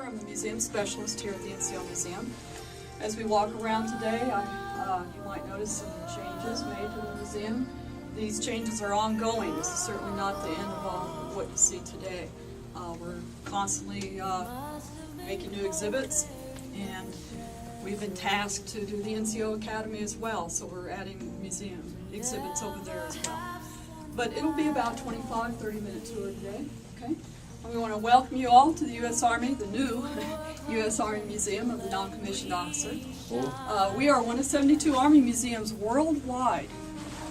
Walker. I'm the museum specialist here at the NCO Museum. As we walk around today, you might notice some changes made to the museum. These changes are ongoing. This is certainly not the end of what you see today. We're constantly making new exhibits, and we've been tasked to do the NCO Academy as well, so we're adding museum exhibits over there as well. But it'll be about 30-minute tour today, okay? And we want to welcome you all to the U.S. Army, the new U.S. Army Museum of the Non-Commissioned Officer. We are one of 72 Army museums worldwide,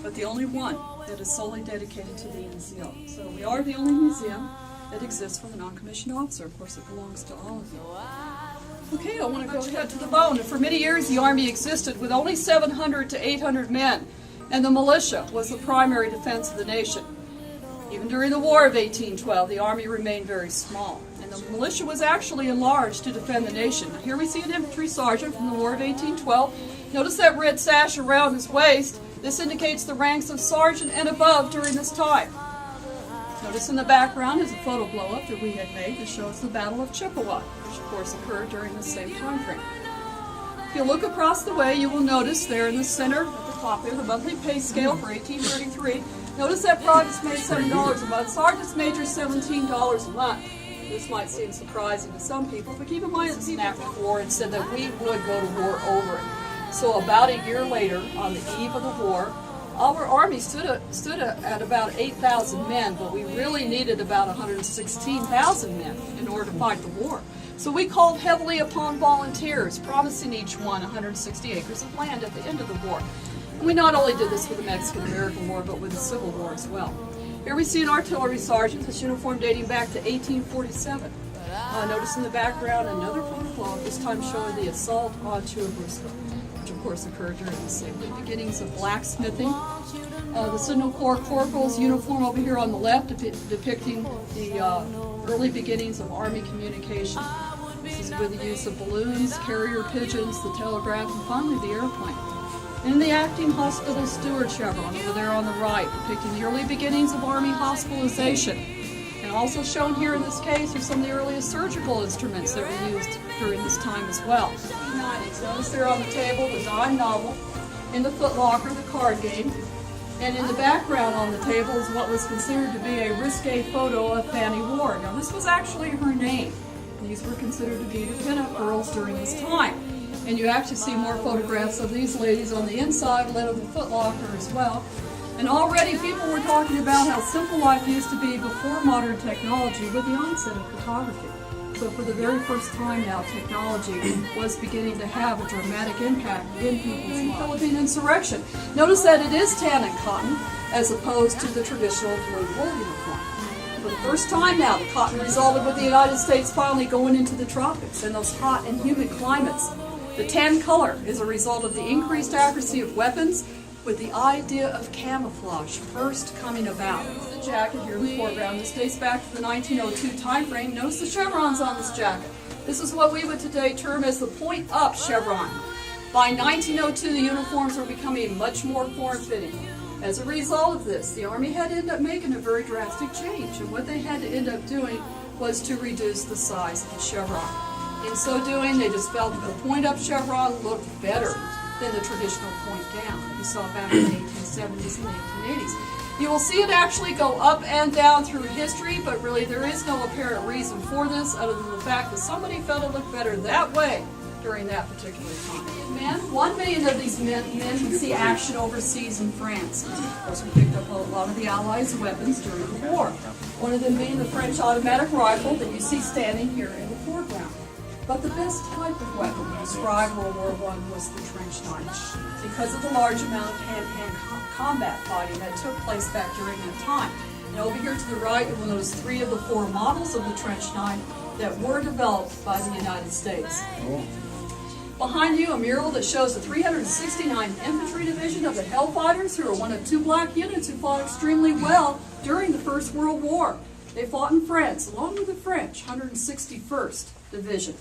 but the only one that is solely dedicated to the NCO. So we are the only museum that exists for the non-commissioned officer. Of course, it belongs to all of you. Okay, I want to go ahead to the bone. For many years, the Army existed with only 700 to 800 men, and the militia was the primary defense of the nation. Even during the War of 1812, the Army remained very small, and the militia was actually enlarged to defend the nation. Now, here we see an infantry sergeant from the War of 1812. Notice that red sash around his waist. This indicates the ranks of sergeant and above during this time. Notice in the background is a photo blow-up that we had made that shows the Battle of Chippewa, which of course occurred during the same time frame. If you look across the way, you will notice there in the center, at the top there, the monthly pay scale for 1833. Notice that privates made $7 a month, sergeants majors $17 a month. This might seem surprising to some people, but keep in mind that snapped the war and said that we would go to war over it. So about a year later, on the eve of the war, our Army stood at about 8,000 men, but we really needed about 116,000 men in order to fight the war. So we called heavily upon volunteers, promising each one 160 acres of land at the end of the war. And we not only did this with the Mexican-American War, but with the Civil War as well. Here we see an artillery sergeant, this uniform dating back to 1847. Notice in the background another photo, this time showing the assault on Churubusco, which of course occurred during the same beginnings of blacksmithing. The Signal Corps corporal's uniform over here on the left depicting the early beginnings of Army communication. This is with the use of balloons, carrier pigeons, the telegraph, and finally the airplane. And the acting hospital steward chevron over there on the right, depicting the early beginnings of Army hospitalization. And also shown here in this case are some of the earliest surgical instruments that were used during this time as well. Notice there on the table the dime novel, in the footlocker the card game, and in the background on the table is what was considered to be a risque photo of Fanny Ward. Now this was actually her name. These were considered to be the pinup girls during this time. And you actually see more photographs of these ladies on the inside, led of the footlocker as well. And already people were talking about how simple life used to be before modern technology with the onset of photography. So for the very first time now, technology was beginning to have a dramatic impact in people's lives. Philippine insurrection. Notice that it is tan and cotton as opposed to the traditional blue wool uniform. For the first time now, the cotton resulted with the United States finally going into the tropics and those hot and humid climates. The tan color is a result of the increased accuracy of weapons with the idea of camouflage first coming about. The jacket here in the foreground, this dates back to the 1902 time frame. Notice the chevrons on this jacket. This is what we would today term as the point-up chevron. By 1902, the uniforms were becoming much more form-fitting. As a result of this, the Army had to end up making a very drastic change, and what they had to end up doing was to reduce the size of the chevron. In so doing, they just felt that the point-up chevron looked better than the traditional point down that you saw back in the 1870s and 1880s. You will see it actually go up and down through history, but really there is no apparent reason for this other than the fact that somebody felt it looked better that way during that particular time. Men, 1 million of these men would see action overseas in France. Of course, we picked up a lot of the Allies' weapons during the war. One of them being the French automatic rifle that you see standing here in the foreground. But the best type of weapon to describe World War I was the trench knife, because of the large amount of hand-to-hand combat fighting that took place back during that time. And over here to the right, you will notice 3 of the 4 models of the trench knife that were developed by the United States. Behind you, a mural that shows the 369th Infantry Division of the Hellfighters, who are one of 2 black units who fought extremely well during the First World War. They fought in France, along with the French 161st Division.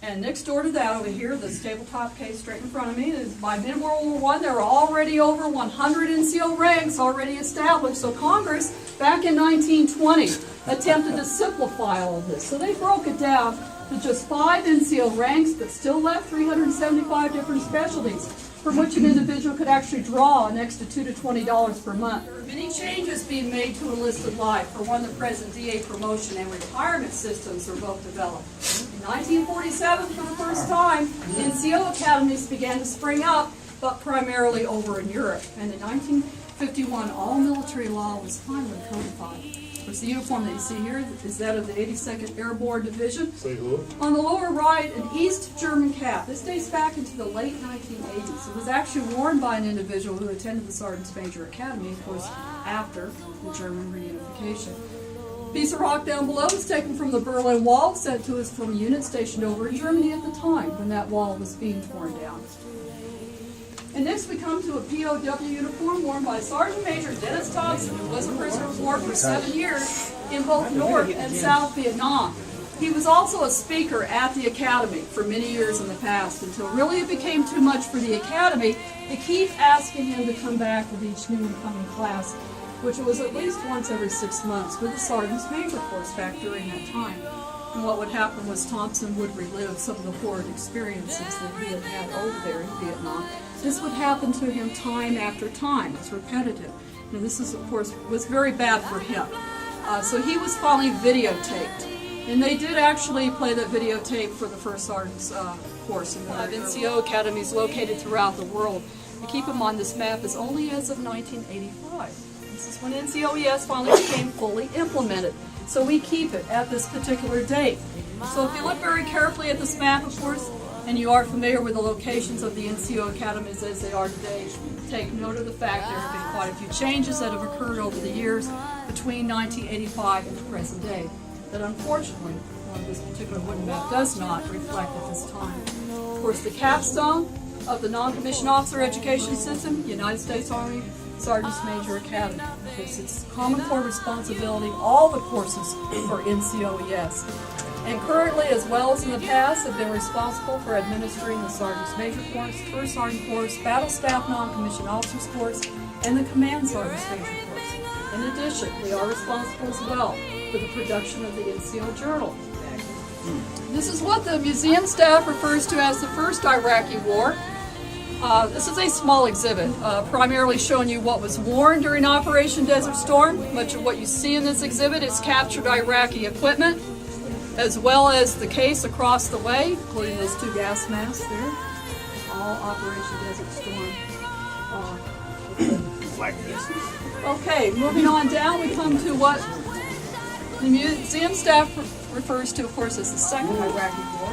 And next door to that over here, this tabletop case straight in front of me, is by mid-World War I, there were already over 100 NCO ranks already established. So Congress, back in 1920, attempted to simplify all of this. So they broke it down to just 5 NCO ranks, but still left 375 different specialties, from which an individual could actually draw an extra $2 to $20 per month. There are many changes being made to enlisted life. For one, the present DA promotion and retirement systems were both developed. In 1947, for the first time, NCO academies began to spring up, but primarily over in Europe. And in 1951, all military law was finally codified. Of course, the uniform that you see here is that of the 82nd Airborne Division. On the lower right, an East German cap. This dates back into the late 1980s. It was actually worn by an individual who attended the Sergeant's Major Academy, of course, after the German reunification. Piece of rock down below was taken from the Berlin Wall, sent to us from a unit stationed over in Germany at the time when that wall was being torn down. And next we come to a POW uniform worn by Sergeant Major Dennis Thompson, who was a prisoner of war for 7 years in both North and South Vietnam. He was also a speaker at the Academy for many years in the past, until really it became too much for the Academy to keep asking him to come back with each new incoming class, which was at least once every 6 months with the Sergeant's Major course back during that time. And what would happen was Thompson would relive some of the horrid experiences that he had had over there in Vietnam. This would happen to him time after time. It's repetitive. And this is, of course, was very bad for him. So he was finally videotaped. And they did actually play that videotape for the First Sergeant's course. And 5 NCO academies located throughout the world. To keep them on this map is only as of 1985. This is when NCOES finally became fully implemented. So we keep it at this particular date. So if you look very carefully at this map, of course, and you are familiar with the locations of the NCO academies as they are today, take note of the fact there have been quite a few changes that have occurred over the years between 1985 and the present day that unfortunately this particular wooden map does not reflect at this time. Of course, the capstone of the non-commissioned officer education system, United States Army Sergeant's Major Academy. Because it's Common Core responsibility, all the courses for NCOES. And currently, as well as in the past, have been responsible for administering the Sergeant's Major course, First Sergeant course, Battle Staff Non-Commissioned Officers course, and the Command Sergeant's Major course. In addition, they are responsible as well for the production of the NCO Journal. This is what the museum staff refers to as the First Iraqi War. This is a small exhibit, primarily showing you what was worn during Operation Desert Storm. Much of what you see in this exhibit is captured Iraqi equipment, as well as the case across the way, including those 2 gas masks there. All Operation Desert Storm. Okay, moving on down, we come to what the museum staff refers to, of course, as the Second Iraqi War,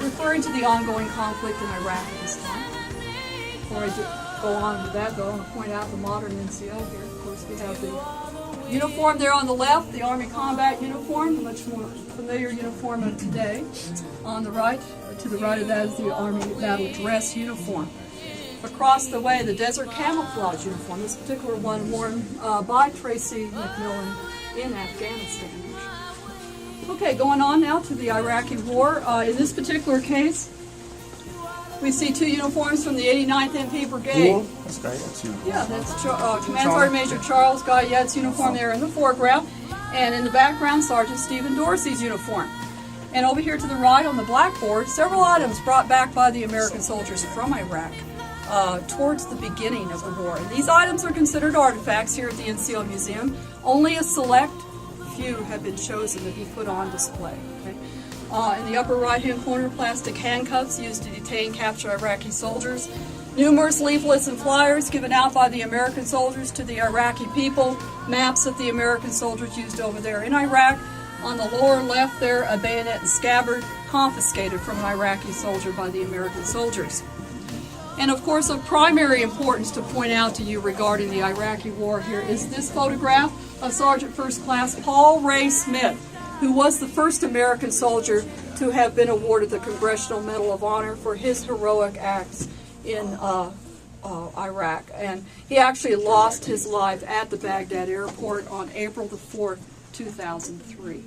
referring to the ongoing conflict in Iraq at this time. Before I go on with that, though, I want to point out the modern NCO here. Of course, we have the uniform there on the left, the Army Combat Uniform, much more familiar uniform of today. On the right, to the right of that is the Army Battle Dress Uniform. Across the way, the Desert Camouflage Uniform, this particular one worn by Tracy McMillan in Afghanistan. Okay, going on now to the Iraqi War. In this particular case, we see 2 uniforms from the 89th MP Brigade. Cool. That's great. That's uniform. Yeah, that's Command Sergeant Major Charles Guyette's uniform there in the foreground, and in the background, Sergeant Stephen Dorsey's uniform. And over here to the right on the blackboard, several items brought back by the American soldiers from Iraq towards the beginning of the war. And these items are considered artifacts here at the NCO Museum. Only a select few have been chosen to be put on display. Okay? In the upper right-hand corner, plastic handcuffs used to detain captured Iraqi soldiers. Numerous leaflets and flyers given out by the American soldiers to the Iraqi people. Maps that the American soldiers used over there in Iraq. On the lower left there, a bayonet and scabbard confiscated from an Iraqi soldier by the American soldiers. And of course, of primary importance to point out to you regarding the Iraqi War here is this photograph of Sergeant First Class Paul Ray Smith, who was the first American soldier to have been awarded the Congressional Medal of Honor for his heroic acts in Iraq. And he actually lost his life at the Baghdad airport on April the 4th, 2003.